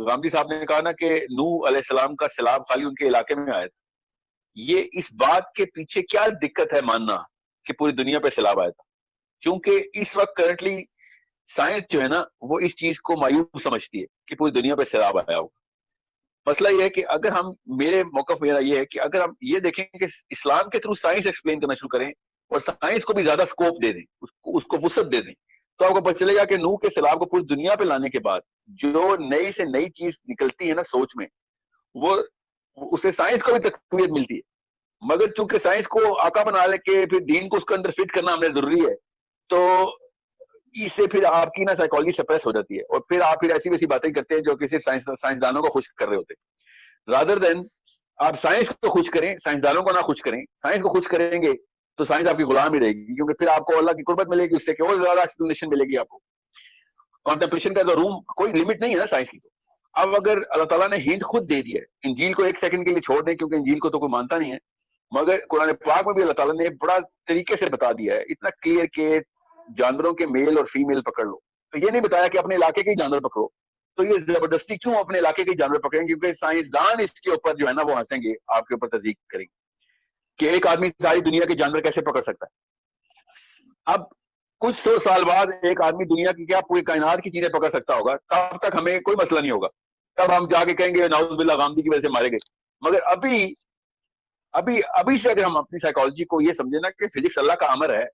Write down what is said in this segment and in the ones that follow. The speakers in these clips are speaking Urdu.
غامدی صاحب نے کہا نا کہ نوح علیہ السلام کا سیلاب خالی ان کے علاقے میں آیا تھا, یہ اس بات کے پیچھے کیا دقت ہے ماننا کہ پوری دنیا پہ سیلاب آیا تھا؟ کیونکہ اس وقت کرنٹلی سائنس جو ہے نا وہ اس چیز کو مایوب سمجھتی ہے کہ پوری دنیا پہ سیلاب آیا ہوگا. مسئلہ یہ ہے کہ اگر ہم, میرے موقف میرا یہ ہے کہ اگر ہم یہ دیکھیں کہ اسلام کے تھرو سائنس ایکسپلین کرنا شروع کریں اور سائنس کو بھی زیادہ سکوپ دے دیں, اس کو وسعت دے دیں, تو آپ کو پتہ چلے گا کہ نوح کے سیلاب کو پوری دنیا پہ لانے کے بعد جو نئی سے نئی چیز نکلتی ہے نا سوچ میں, وہ اسے سائنس کو بھی تقویت ملتی ہے. مگر چونکہ سائنس کو آقا بنا لے کے پھر دین کو اس کے اندر فٹ کرنا ہمیں ضروری ہے, تو اس سے پھر آپ کی نا سائیکالوجی سپریس ہو جاتی ہے, اور پھر آپ پھر ایسی ویسی باتیں کرتے ہیں جو کہ صرف سائنسدانوں کو خوش کر رہے ہوتے ہیں, رادر دین آپ سائنس کو خوش کریں, سائنسدانوں کو نہ خوش کریں. سائنس کو خوش کریں گے تو سائنس آپ کی غلام ہی رہے گی, کیونکہ پھر آپ کو اللہ کی قربت ملے گی, اس سے کہ اور زیادہ ایکسپلینیشن ملے گی آپ کو. کانٹمپلیشن کا تو روم کوئی لمٹ نہیں ہے نا سائنس کی. تو اب اگر اللہ تعالیٰ نے ہنٹ خود دے دیا ہے, انجیل کو ایک سیکنڈ کے لیے چھوڑ دیں کیونکہ انجیل کو تو کوئی مانتا نہیں ہے, مگر قرآن پاک میں بھی اللہ تعالیٰ نے بڑا طریقے سے بتا دیا ہے, اتنا کلیئر کہ جانوروں کے میل اور فیمیل پکڑ لو. تو یہ نہیں بتایا کہ اپنے علاقے کے ہی جانور پکڑو. تو یہ زبردستی کیوں اپنے علاقے کے جانور پکڑیں؟ کیونکہ سائنسدان اس کے اوپر جو ہے نا وہ ہنسیں گے, آپ کے اوپر تصدیق کریں گے کہ ایک آدمی ساری دنیا کے جانور کیسے پکڑ سکتا ہے. اب کچھ 100 سال بعد ایک آدمی دنیا کی کیا پوری کائنات کی چیزیں پکڑ سکتا ہوگا, تب تک ہمیں کوئی مسئلہ نہیں ہوگا. تب ہم جا کے کہیں گے نعوذ باللہ غامدی کی وجہ سے مارے گئے. مگر ابھی سے اگر ہم اپنی سائیکالوجی کو یہ سمجھیں نا کہ فزکس اللہ کا امر ہے,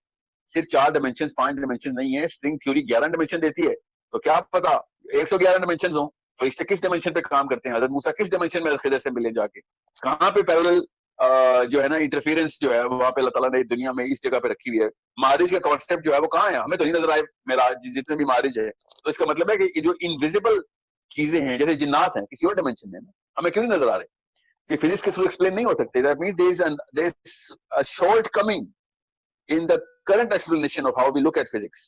صرف 4 ڈائمینشن 5 ڈائمینشن نہیں ہے, اسٹرنگ تھیوری 11 ڈائمینشن دیتی ہے, تو کیا پتا 111 ڈائمینشن ہوں, فرشتے کس ڈائمینشن پہ کام کرتے ہیں, حضرت موسیٰ کس ڈائمینشن میں خضر سے ملے جا کے, کہاں پہ پیرالل جو ہے نا انٹرفیئرنس جو ہے وہاں پہ اللہ تعالیٰ نے دنیا میں اس جگہ پہ رکھی ہوئی ہے. معارج کا کانسیپٹ جو ہے وہ کہاں ہے, ہمیں تو نہیں نظر آئے معراج جتنے بھی معارج ہے. تو اس کا مطلب ہے کہ جو انویزیبل چیزیں ہیں جیسے جنات ہیں کسی اور ڈائمینشن میں, ہمیں کیوں نہیں نظر آ رہے؟ یہ فزکس کے تھرو ایکسپلین نہیں ہو سکتے. That means there is a shortcoming in the current explanation of how we look at physics.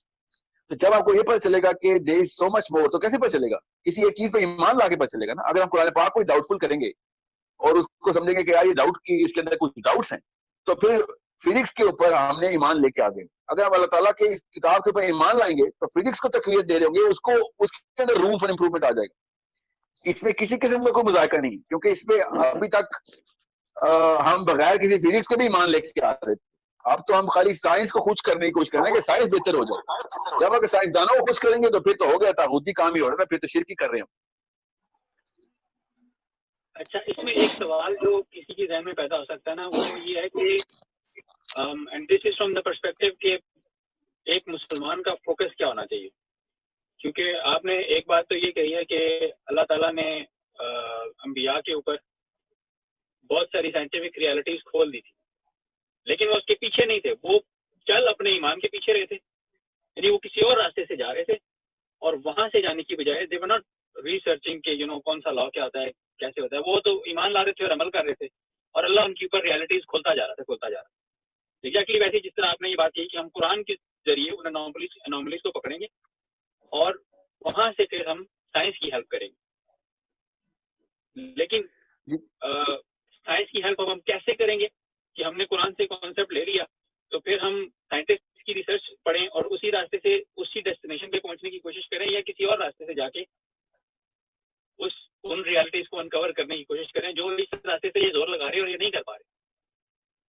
تو جب آپ کو یہ پتہ چلے گا کہ there is so much more, تو کیسے پتہ چلے گا؟ اسی ایک چیز پہ ایمان لا کے پتہ چلے گا نا. اگر ہم قرآن پاک کو ڈاؤٹ فل کریں گے اور اس کو سمجھیں گے کہ یار یہ ڈاؤٹ کی اس کے اندر کچھ ڈاؤٹس ہیں, تو پھر فزکس کے اوپر ہم نے ایمان لے کے آ گئے. اگر ہم اللہ تعالیٰ کے اس کتاب کے اوپر ایمان لائیں گے تو فزکس کو تقویت دے رہے ہوں گے, اس کے اندر روم فار امپروومنٹ آ جائے گا. اس میں کسی قسم کا کوئی مذائقہ نہیں, کیونکہ اس پہ ابھی تک ہم بغیر کسی فزکس کے بھی ایمان لے کے آ رہے تھے. اب تو ہم خالی سائنس کو خوش کرنے کی کوشش کر رہے ہیں کہ سائنس بہتر ہو جائے. جب اگر سائنسدانوں کو خوش کریں گے تو پھر تو ہو گیا تھا, خود ہی کام ہی ہو رہا ہے, پھر تو شرک ہی کر رہے ہیں. اچھا, اس میں ایک سوال جو کسی کے ذہن میں پیدا ہو سکتا ہے نا, وہ یہ ہے کہ and this is from the perspective کہ ایک مسلمان کا فوکس کیا ہونا چاہیے. کیونکہ آپ نے ایک بات تو یہ کہی ہے کہ اللہ تعالیٰ نے انبیاء کے اوپر بہت ساری سائنٹیفک ریالٹیز کھول دی تھی, لیکن وہ اس کے پیچھے نہیں تھے, وہ چل اپنے ایمان کے پیچھے رہے تھے. یعنی وہ کسی اور راستے سے جا رہے تھے, اور وہاں سے جانے کی بجائے دے ور ناٹ ریسرچنگ کہ کون سا لا کیا ہوتا ہے, کیسے ہوتا ہے. وہ تو ایمان لا رہے تھے اور عمل کر رہے تھے, اور اللہ ان کے اوپر ریالٹیز کھولتا جا رہا تھا. ایگزیکٹلی ویسے جس طرح آپ نے یہ بات کی کہ ہم قرآن کے ذریعے ان انوملیز کو پکڑیں گے اور وہاں سے پھر ہم سائنس کی ہیلپ کریں گے. لیکن سائنس کی ہیلپ ہم کیسے کریں گے کہ ہم نے قرآن سے کانسیپٹ لے لیا تو پھر ہم سائنٹسٹ کی ریسرچ پڑھیں اور اسی راستے سے اسی ڈیسٹینیشن پہ پہنچنے کی کوشش کریں, یا کسی اور راستے سے جا کے ان ریالٹیز کو انکور کرنے کی کوشش کریں جو اس راستے سے یہ زور لگا رہے ہیں اور یہ نہیں کر پا رہے.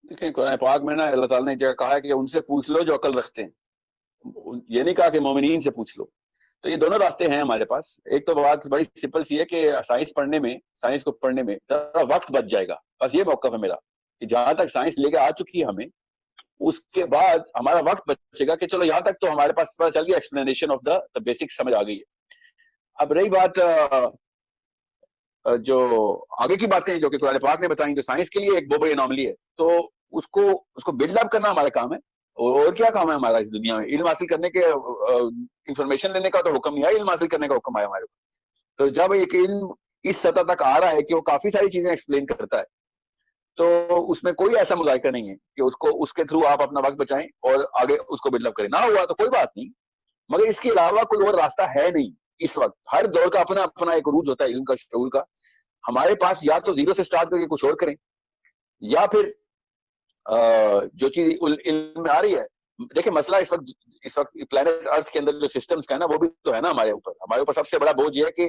دیکھیں قرآن پاک میں نا اللہ تعالیٰ نے جو کہا ہے کہ ان سے پوچھ لو جو عقل رکھتے ہیں, یہ نہیں کہا کہ مومنین سے پوچھ لو. تو یہ دونوں راستے ہیں ہمارے پاس. ایک تو بات بڑی سمپل سی ہے کہ سائنس کو پڑھنے میں ذرا وقت بچ جائے گا. بس یہ موقف ہے میرا کہ جہاں تک سائنس لے کے آ چکی ہے ہمیں, اس کے بعد ہمارا وقت بچے گا کہ چلو یہاں تک تو ہمارے پاس پتہ چل گیا, ایکسپلینیشن آف دا بیسک سمجھ آ گئی ہے. اب رہی بات جو آگے کی باتیں جو کہ قرآن پاک نے بتائیں, جو سائنس کے لیے ایک بہت بڑی انوملی ہے, تو اس کو بلڈ اپ کرنا ہمارا کام ہے. اور کیا کام ہے ہمارا اس دنیا میں؟ علم حاصل کرنے کے, انفارمیشن لینے کا تو حکم نہیں آیا, علم حاصل کرنے کا حکم آیا ہمارے اوپر. تو جب ایک علم اس سطح تک آ رہا ہے کہ وہ کافی ساری چیزیں ایکسپلین کرتا ہے, تو اس میں کوئی ایسا مذائقہ نہیں ہے کہ اس کے تھرو آپ اپنا وقت بچائیں اور آگے اس کو بلڈ اپ کریں. نہ ہوا تو کوئی بات نہیں, مگر اس کے علاوہ کوئی اور راستہ ہے نہیں اس وقت. ہر دور کا اپنا ایک عروج ہوتا ہے علم کا, شعور کا. ہمارے پاس یا تو زیرو سے سٹارٹ کر کے کچھ اور کریں, یا پھر جو چیز علم میں آ رہی ہے. دیکھیں مسئلہ اس وقت پلانٹ ارتھ کے اندر جو سسٹمز کا ہے نا, وہ بھی تو ہے نا ہمارے اوپر. سب سے بڑا بوجھ یہ ہے کہ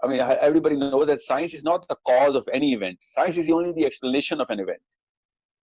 I mean everybody knows that science is not the cause of any event, science is only the explanation of an event।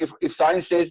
if science says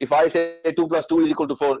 if I say 2 + 2 = 4,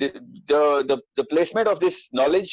the placement of this knowledge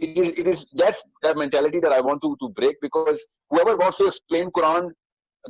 It is that's that mentality that I want to break, because whoever wants to explain Quran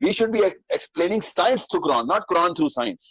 We should be explaining science through Quran, not Quran through science।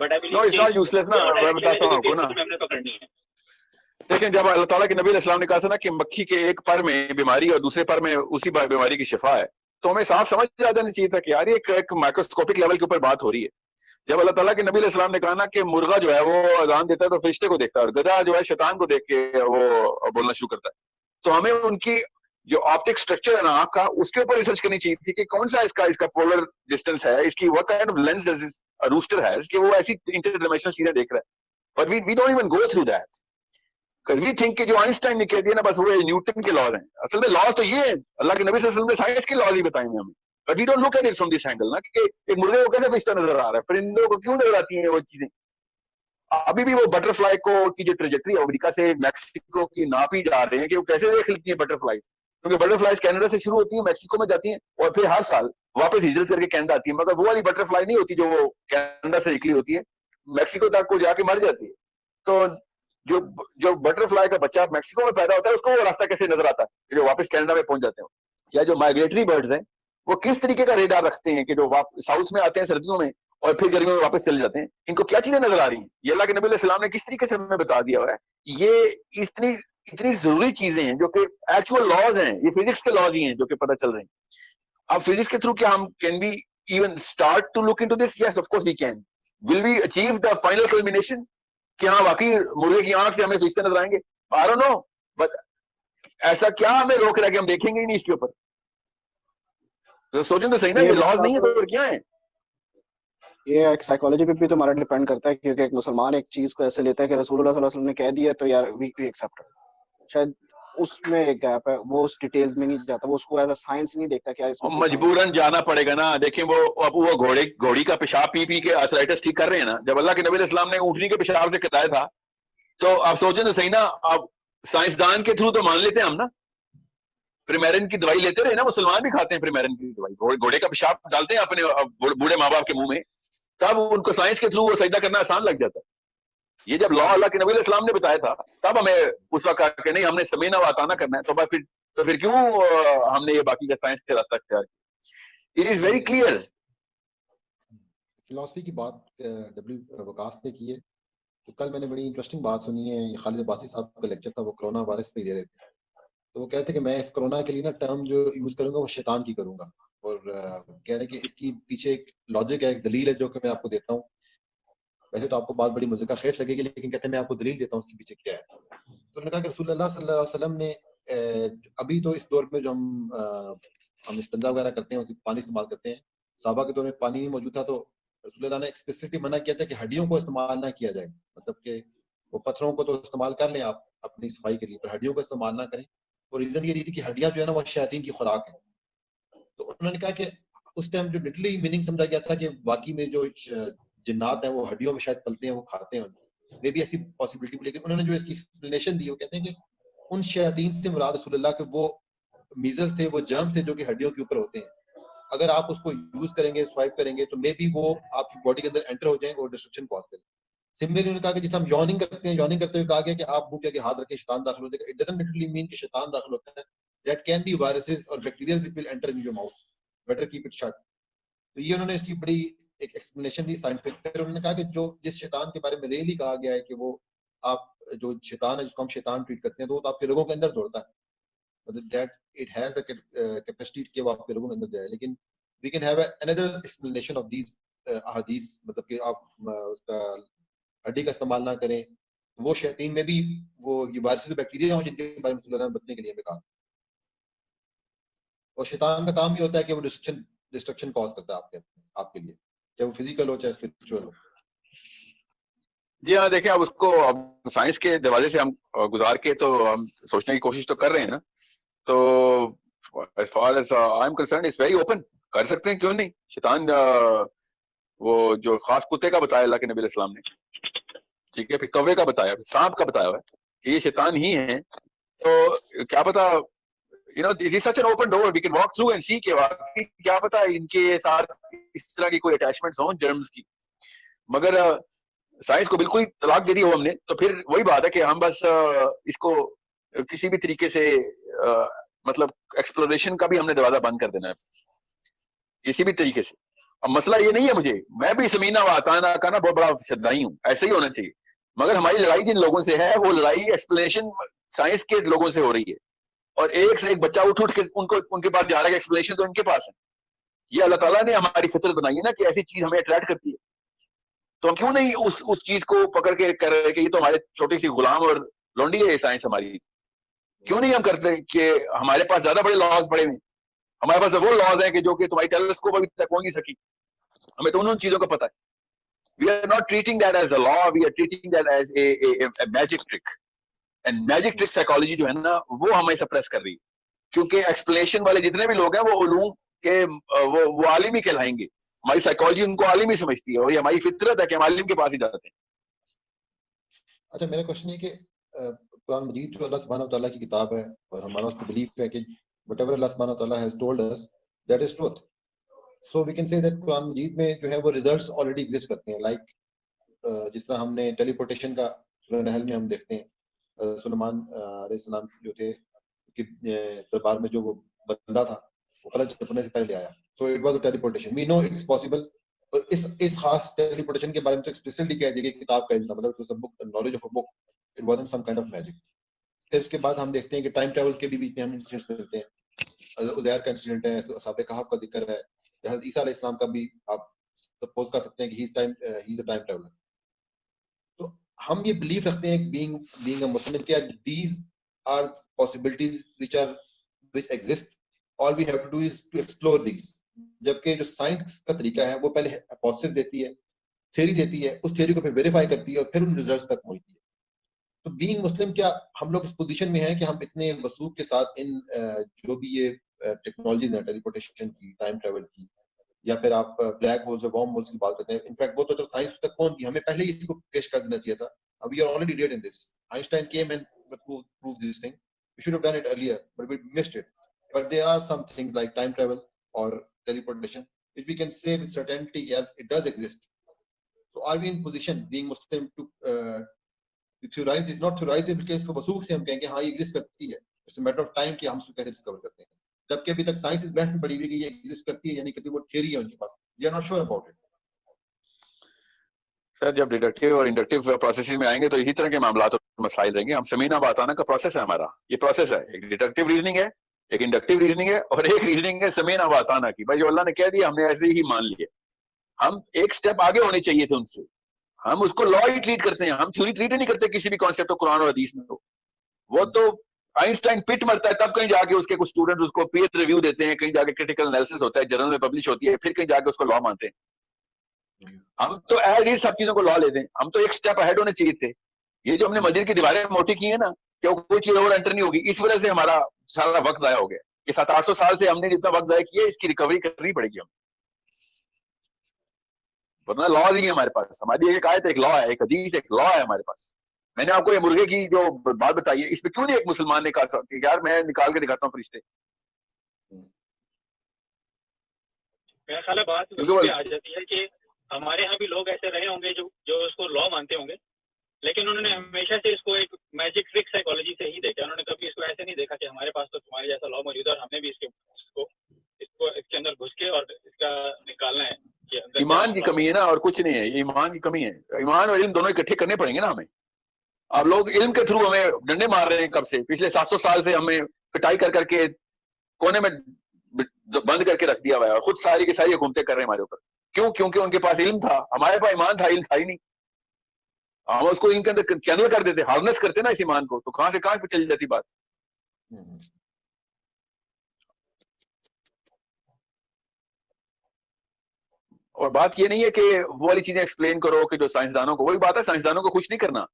but I No, believe it's not useless نا, میں بتاتا ہوں آپ کو نا. ہم نے پکڑنی ہے. لیکن جب اللہ تعالیٰ کے نبی علیہ السلام نے کہا تھا نا کہ مکھی کے ایک پر میں بیماری اور دوسرے پر میں اسی بیماری کی شفا ہے, تو ہمیں صاف سمجھ جانا چاہیے تھا کہ یار یہ ایک مائکروسکوپک لیول کے اوپر بات ہو رہی ہے. جب اللہ تعالیٰ کے نبی علیہ السلام نے کہا نا کہ مرغا جو ہے وہ اذان دیتا ہے تو فرشتے کو دیکھتا ہے, اور گدھا جو ہے شیطان کو دیکھ کے وہ بولنا شروع کرتا ہے, تو ہمیں ان کی جو آپٹک اسٹرکچر ہے نا آنکھ کا, اس کے اوپر ریسرچ کرنی چاہیے تھی کہ کون سا اس کا پولر ڈسٹینس ہے, اس کی what kind of lens does this rooster has, کہ وہ ایسی انٹر ڈائمینشنل چیزیں دیکھ رہا ہے. But we don't even go through that. Because we think کہ جو آئنسٹائن نے کہہ دیا نا بس وہ نیوٹن کے لاز ہیں. اصل میں لاز تو یہ ہے, اللہ کے نبی صلی اللہ علیہ وسلم نے سائنس کے لاز ہی بتائے ہیں ہمیں. But we don't look at it from this angle نا, کہ ایک مرغے کو کیسے فرشتہ نظر آ رہا ہے, پرندوں کو کیوں نظر آتی ہیں وہ چیزیں. ابھی بھی وہ بٹر فلائی کو کی جو ٹریجیکٹری ہے امریکہ سے میکسیکو کی ناپی جا رہے ہیں کہ وہ کیسے دیکھ لیتی ہیں بٹر فلائز, کیونکہ بٹر فلائز کینیڈا سے شروع ہوتی ہیں, میکسیکو میں جاتی ہیں اور پھر ہر سال واپس ہجرت کر کے کینیڈا آتی ہیں, مگر وہ والی بٹر فلائی نہیں ہوتی جو وہ کینیڈا سے نکلی ہوتی ہے, میکسیکو تک کو جا کے مر جاتی ہے. تو جو بٹر فلائی کا بچہ میکسیکو میں پیدا ہوتا ہے اس کو وہ راستہ کیسے نظر آتا ہے جو واپس کینیڈا میں پہنچ جاتے ہیں. یا جو مائگریٹری برڈز ہیں وہ کس طریقے کا ریڈار رکھتے ہیں کہ جو ساؤتھ میں آتے ہیں سردیوں میں اور پھر گرمیوں میں واپس چلے جاتے ہیں, ان کو کیا چیزیں نظر آ رہی ہیں, یہ اللہ کے نبی علیہ السلام نے کس طریقے سے ہمیں بتا دیا ہوا ہے. یہ اتنی ضروری چیزیں ہیں جو کہ ایکچوئل لاز ہیں, یہ فزکس کے لاز ہی ہیں جو کہ پتہ چل رہے ہیں. اب فزکس کے تھرو کیا ہم can be even start to look into this, yes of course we can. Will we achieve the final culmination کہ ہاں واقعی مرغے کی آنکھ سے ہمیں فرشتے نظر آئیں گے, آئی ڈونٹ نو, بٹ ایسا کیا ہمیں روک رہا ہے کہ ہم دیکھیں گے ہی نہیں اس کے اوپر. تو سوچیں تو صحیح نا, یہ لاز نہیں ہے تو کیا ہے. یہ ایک سائیکالوجی پہ بھی تو ہمارا ڈیپینڈ کرتا ہے, کیونکہ ایک مسلمان ایک چیز کو ایسے لیتا ہے کہ رسول اللہ صلی اللہ علیہ وسلم نے کہہ دیا تو یار وی ایکسیپٹ. شاید اس میں ایک گیپ ہے, وہ اس ڈیٹیلز میں نہیں جاتا, وہ اس کو ایز اے سائنس نہیں دیکھتا کہ اس میں مجبوراً جانا پڑے گا نا. دیکھیں وہ اب وہ گھوڑی کا پیشاب پی پی کے آرتھرائٹس ٹھیک کر رہے ہیں نا, جب اللہ کے نبی علیہ السلام نے اونٹنی کے پیشاب سے کہتا تھا تو آپ سوچیں تو صحیح نا, اب سائنسدان کے تھرو تو مان لیتے ہیں ہم نا, پریمیرن کی دوائی لیتے رہے نا, مسلمان بھی کھاتے ہیں پریمیرن کی دوائی, گھوڑے کا پیشاب ڈالتے ہیں اپنے بوڑھے ماں باپ کے منہ میں, تب ان کو سائنس کے تھرو وہ سجدہ کرنا آسان لگ جاتا ہے. یہ جب لا اللہ کے نبی علیہ السلام نے بتایا تھا تب ہمیں اس وقت کہا کہ نہیں ہم نے سمینا و اتانا کرنا ہے, تو پھر کیوں ہم نے یہ باقی کا سائنس کے راستہ اختیار کیا. It is very clear. Philosophy کی بات ڈبلیو وقاص نے کی ہے, تو کل میں نے بڑی انٹرسٹنگ بات سنی ہے, خالد عباسی صاحب کا لیکچر تھا, وہ کرونا وائرس پہ دے رہے تھے, تو وہ کہتے ہیں کہ میں اس کرونا کے لیے نا ٹرم جو یوز کروں گا وہ شیطان کی کروں گا, اور کہہ رہے ہیں کہ اس کی پیچھے ایک لاجک ہے, ایک دلیل ہے جو کہ میں آپ کو دیتا ہوں. ویسے تو آپ کو بات بڑی مزے کا خیز لگے گی, لیکن کہتے ہیں میں آپ کو دلیل دیتا ہوں اس کے پیچھے کیا ہے. تو انہوں نے کہا کہ رسول اللہ صلی اللہ علیہ وسلم نے ابھی تو اس دور میں جو ہم استنجا وغیرہ کرتے ہیں, پانی استعمال کرتے ہیں, صحابہ کے دور میں پانی نہیں موجود تھا, تو رسول اللہ نے ایکسپلیسٹلی منع کیا تھا کہ ہڈیوں کو استعمال نہ کیا جائے, مطلب کہ وہ پتھروں کو تو استعمال کر لیں آپ اپنی صفائی کے لیے, پر ہڈیوں کو استعمال نہ کریں. اور ریزن یہ تھی کہ ہڈیاں جو ہے نا وہ شیاطین کی خوراک ہے. تو انہوں نے کہا کہ اس ٹائم جو لٹرلی میننگ سمجھا گیا تھا کہ واقعی میں جو جنات ہیں وہ ہڈیوں میں شاید پلتے ہیں, وہ کھاتے ہیں, میں بھی ایسی پاسبلٹی. لیکن انہوں نے جو اس کی ایکسپلینیشن دی, وہ کہتے ہیں کہ ان شیاطین سے مراد رسول اللہ کے وہ میزل تھے, وہ جرم تھے جو کہ ہڈیوں کے اوپر ہوتے ہیں. اگر آپ اس کو یوز کریں گے, سوائپ کریں گے, تو مے بی وہ آپ کی باڈی کے اندر انٹر ہو جائیں گے اور ڈسٹرکشن کاز کریں. سملرلی انہوں نے کہا کہ جس ہم یوننگ کرتے ہیں, یوننگ کرتے ہوئے کہا گیا کہ آپ منہ کے ہاتھ رکھیں شیطان داخل ہو جائے گا. اٹ ڈزنٹ لٹرلی مین کہ شیطان داخل ہوتا ہے. دیٹ کین بی وائرسز اور bacteria which will enter in your mouth. Better keep it shut. تو یہ انہوں نے اس کی بڑی ایک ایکسپلینیشن دی سائنٹیفک. پھر انہوں نے کہا کہ جو جس شیطان کے بارے میں ریئلی کہا گیا ہے کہ وہ آپ جو شیطان ہے, جس کو ہم شیطان ٹریٹ کرتے ہیں, تو وہ تو آپ کے لوگوں کے اندر دوڑتا ہے, مطلب that it has the capacity کہ وہ آپ کے لوگوں کے اندر جائے. لیکن we can have another explanation of these ahadith, مطلب کہ آپ اس کا ہڈی کا استعمال نہ کریں, وہ شیاطین میں بھی وہ یہ وائرس بیکٹیریا ہوں جن کے بارے میں صلی اللہ علیہ وسلم بتنے کے لیے ہمیں کہا. اور شیطان کا کام یہ ہوتا ہے کہ وہ ڈسٹرکشن کاز کرتا ہے آپ کے لیے, چاہے وہ فزیکل ہو چاہے اسپرچوئل ہو. جی ہاں, دیکھیں اب اس کو اب سائنس کے دروازے سے ہم گزار کے تو ہم سوچنے کی کوشش تو کر رہے ہیں نا, تو as far as I'm concerned it's very open. کر سکتے ہیں, کیوں نہیں. شیطان وہ جو خاص کتے کا بتایا اللہ کے نبی علیہ السلام نے, ٹھیک ہے, پھر کوے کا بتایا, پھر سانپ کا بتایا ہوا ہے کہ یہ شیطان ہی ہیں. تو کیا پتا, you know, it is such an open door, we can walk through and see کہ واقعی کیا پتا ان کے ساتھ اس طرح کی کوئی اٹیچمنٹس ہوں جرمز کی. مگر سائنس کو بالکل ہی طلاق دے دی ہو ہم نے, تو پھر وہی بات ہے کہ ہم بس اس کو کسی بھی طریقے سے مطلب ایکسپلوریشن کا بھی ہم نے دروازہ بند کر دینا ہے کسی بھی طریقے سے. اب مسئلہ یہ نہیں ہے مجھے، میں بھی سمینا و عطانا کا نا بہت بڑا صدائی ہوں، ایسے ہی ہونا چاہیے، مگر ہماری لڑائی جن لوگوں سے ہے وہ لڑائی ایکسپلینیشن سائنس کے لوگوں سے ہو رہی ہے، اور ایک سے ایک بچہ اٹھ کے ان کے پاس جا رہا ہے، ایکسپلینیشن تو ان کے پاس ہے. یہ اللہ تعالیٰ نے ہماری فطرت بنائی ہے نا کہ ایسی چیز ہمیں اٹریکٹ کرتی ہے، تو ہم کیوں نہیں اس چیز کو پکڑ کے کر رہے کہ یہ تو ہمارے چھوٹی سی غلام اور لونڈی ہے سائنس ہماری. کیوں نہیں ہم کرتے کہ ہمارے پاس زیادہ بڑے لاز پڑے ہوئے، ہمارے پاس وہ لاز ہیں کہ جو کہ تمہاری ٹیلیسکوپ ابھی تک پہنچ نہیں سکی، ہمیں تو ان چیزوں کا پتہ ہے. We are not treating that as a law, we are treating that as a magic trick. And magic trick psychology جو ہے نا وہ ہمیں سپریس کر رہی ہے، کیونکہ ایکسپلینیشن والے جتنے بھی لوگ ہیں وہ علوم کے وہ عالم ہی کہلائیں گے. ہماری سائیکالوجی ان کو عالم ہی سمجھتی ہے، اور یہ ہماری فطرت ہے کہ ہم عالم کے پاس ہی جاتے ہیں. اچھا میرا کوشچن یہ کہ قرآن مجید جو اللہ سبحانہ و تعالیٰ کی کتاب ہے اور ہمارا اس پہ بلیف ہے کہ whatever اللہ سبحانہ و تعالیٰ has told us that is truth. So we can say that قرآن مجید میں جو ہے وہ ریزلٹس آلریڈی ایگزسٹ کرتے ہیں، لائک جس طرح ہم نے ٹیلی پورٹیشن کا سورہ نحل میں ہم دیکھتے ہیں، سلیمان علیہ السلام جو تھے دربار میں جو وہ بندہ تھا وہ قلم چھپنے سے پہلے لے آیا، so it was a teleportation. We know it's possible. اس خاص ٹیلی پورٹیشن کے بارے میں تو ایکسپلیسٹلی کہہ دیا کہ کتاب کا علم تھا، مطلب it was a book, knowledge of a book. It wasn't some kind of magic. پھر اس کے بعد ہم دیکھتے ہیں کہ ٹائم ٹریول کے بھی بیچ میں ہم انسیڈنٹس ملتے ہیں، عزیر کا انسیڈنٹ ہے، اصحاب کہف کا ذکر ہے، حضرت عیسیٰ علیہ السلام کا بھی آپ سپوز کر سکتے ہیں کہ ہی از اے ٹائم ٹریولر. تو ہم یہ بلیف رکھتے ہیں بینگ اے مسلم کہ these are possibilities which exist, all we have to do is to explore these. جبکہ جو سائنس کا طریقہ ہے وہ پہلے ہائپوتھیسس دیتی ہے، تھیوری دیتی ہے، اس تھیوری کو پھر ویریفائی کرتی ہے اور پھر ان ریزلٹس تک پہنچتی ہے. تو بینگ مسلم کیا ہم لوگ اس پوزیشن میں ہیں کہ ہم اتنے وثوق کے ساتھ ان جو بھی یہ ٹیکنالوجیز ہیں ٹیلی پورٹیشن کی، ٹائم ٹریول کی، یا پھر آپ بلیک ہولز اور وارم ہولز کی بات کرتے ہیں، انفیکٹ وہ تو سائنس تک پہنچ گئی، ہمیں پہلے ہی اس کو پیش کر دینا چاہیے تھا. We are already dead in this. Einstein came and proved this thing. We should have done it earlier, but we missed it. But there are some things like time travel or teleportation which we can say with certainty, yeah, it does exist. So are we in position being Muslim to theorize? Is not theorize بلکہ اس کو وثوق سے ہم کہیں کہ ہاں یہ ایگزسٹ کرتی ہے. It's a matter of time کہ ہم اس کو کیسے ڈسکور کرتے ہیں، جبکہ ابھی تک سائنس اس بحث میں پڑی ہوئی کہ یہ ایگزسٹ کرتی ہے یعنی کہ وہ تھیوری ہے ان کے پاس. We are not sure about it. سر جب ڈیڈکٹیو اور انڈکٹیو پروسیسز میں آئیں گے تو اسی طرح کے معاملات اور مسائل رہیں گے. ہم سمینا باتانا کا پروسیس ہے ہمارا، یہ پروسیس ہے، ایک ڈیڈکٹیو ریزننگ ہے، ایک انڈکٹیو ریزننگ ہے، اور ایک ریزننگ ہے سمینا باتانا کی. بھائی جو اللہ نے کہہ دیا ہم نے ایسے ہی مان لیے. ہم ایک سٹیپ آگے ہونے چاہیے تھے ان سے، ہم اس کو لا ہی ٹریٹ کرتے ہیں، ہم تھیوری ٹریٹ ہی نہیں کرتے کسی بھی کانسیپٹ کو قرآن اور حدیث میں. تو وہ تو آئنسٹائن پٹ مرتا ہے تب کہیں جا کے اس کے کچھ اسٹوڈنٹ اس کو پیئر ریویو دیتے ہیں، کہیں جا کے کرٹیکل انالیسس ہوتا ہے، جرنل میں پبلش ہوتی ہے، پھر کہیں جا کے اس کو لا مانتے ہیں. ہم تو ایز ہی سب چیزوں کو لا لیتے ہیں، ہم تو ایک سٹیپ اہیڈ ہونے چاہیے تھے. یہ جو ہم نے مسجد کی دیواریں موٹی کی ہیں نا کہ کوئی چیز اور انٹر نہیں ہوگی، اس وجہ سے ہمارا سارا وقت ضائع ہو گیا. یہ 700-800 سال سے ہم نے جتنا وقت ضائع کیا اس کی ریکوری کرنی پڑے گی ہم، ورنہ لا نہیں ہے ہمارے پاس. ہماری ایک آیت ایک لا ہے، ایک حدیث ایک لا ہے ہمارے پاس. میں نے آپ کو یہ مرغے کی جو بات بتائی ہے اس پہ کیوں نہیں ایک مسلمان نے کہا کہ یار میں نکال کے دکھاتا ہوں فرشتے. میرا خیال ہے بات آ جاتی ہے کہ ہمارے یہاں بھی لوگ ایسے رہے ہوں گے جو اس کو لا مانتے ہوں گے، لیکن انہوں نے ہمیشہ سے اس کو ایک میجک ٹرک سائیکالوجی سے ہی دیکھا. انہوں نے کبھی اس کو ایسے نہیں دیکھا کہ ہمارے پاس تو تمہارے جیسا لا موجود ہے اور ہم نے بھی اس کے اندر گھس کے اور اس کا نکالنا ہے. ایمان کی کمی ہے نا، اور کچھ نہیں ہے، یہ ایمان کی کمی ہے. ایمان اور علم دونوں اکٹھے کرنے پڑیں گے نا ہمیں. آپ لوگ علم کے تھرو ہمیں ڈنڈے مار رہے ہیں کب سے، پچھلے 700 سال سے ہمیں پٹائی کر کے کونے میں بند کر کے رکھ دیا ہوا ہے، اور خود ساری کی ساری حکومتیں کر رہے ہیں ہمارے اوپر. کیوں؟ کیونکہ ان کے پاس علم تھا، ہمارے پاس ایمان تھا، علم تھا ہی نہیں. ہم اس کو ان کے اندر چینل کر دیتے، ہارنس کرتے نا اس ایمان کو، تو کہاں سے کہاں پہ چل جاتی بات. اور بات یہ نہیں ہے کہ وہ والی چیزیں ایکسپلین کرو کہ جو سائنسدانوں کو، وہی بات ہے سائنسدانوں کو خوش نہیں کرنا.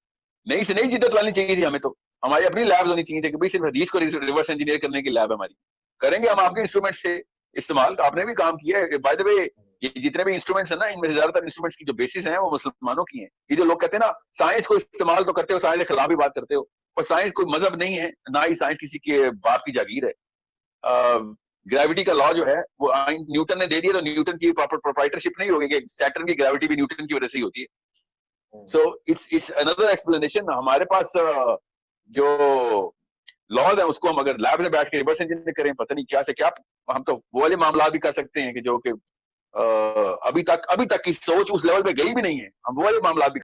نئی سے نئی جدت لانی چاہیے تھی ہمیں. تو ہماری اپنی لیبز ہونی چاہیے تھی کہ بھائی صرف حدیث کو ریورس انجینئر کرنے کی لیب ہماری کریں گے ہم. آپ کے انسٹرومنٹ سے استعمال آپ نے بھی کام کیا ہے. بائی دا وے یہ جتنے بھی انسٹرومنٹس ہیں نا ان میں سے زیادہ تر انسٹرومنٹس کی جو بیسس ہیں وہ مسلمانوں کی ہیں. یہ جو لوگ کہتے ہیں نا سائنس کو استعمال تو کرتے ہو، سائنس کے خلاف ہی بات کرتے ہو، اور سائنس کوئی مذہب نہیں ہے، نہ ہی سائنس کسی کے باپ کی جاگیر ہے. گریوٹی کا لا جو ہے وہ نیوٹن نے دے دیا، تو نیوٹن کی پروپرائٹرشپ نہیں ہوگی کہ سیٹرن کی گریوٹی بھی نیوٹن کی وجہ سے ہی ہوتی ہے. So it's under explanation. ہمارے پاس جو لاز ہیں اس کو ہم اگر لیب میں بیٹھ کے ریورس انجینئر کریں، پتہ نہیں کیا سے کیا، ہم تو وہ والے معاملات بھی کر سکتے ہیں کہ جو کہ ابھی تک کی سوچ اس لیول پہ گئی بھی نہیں ہے. ہم وہ والے معاملات بھی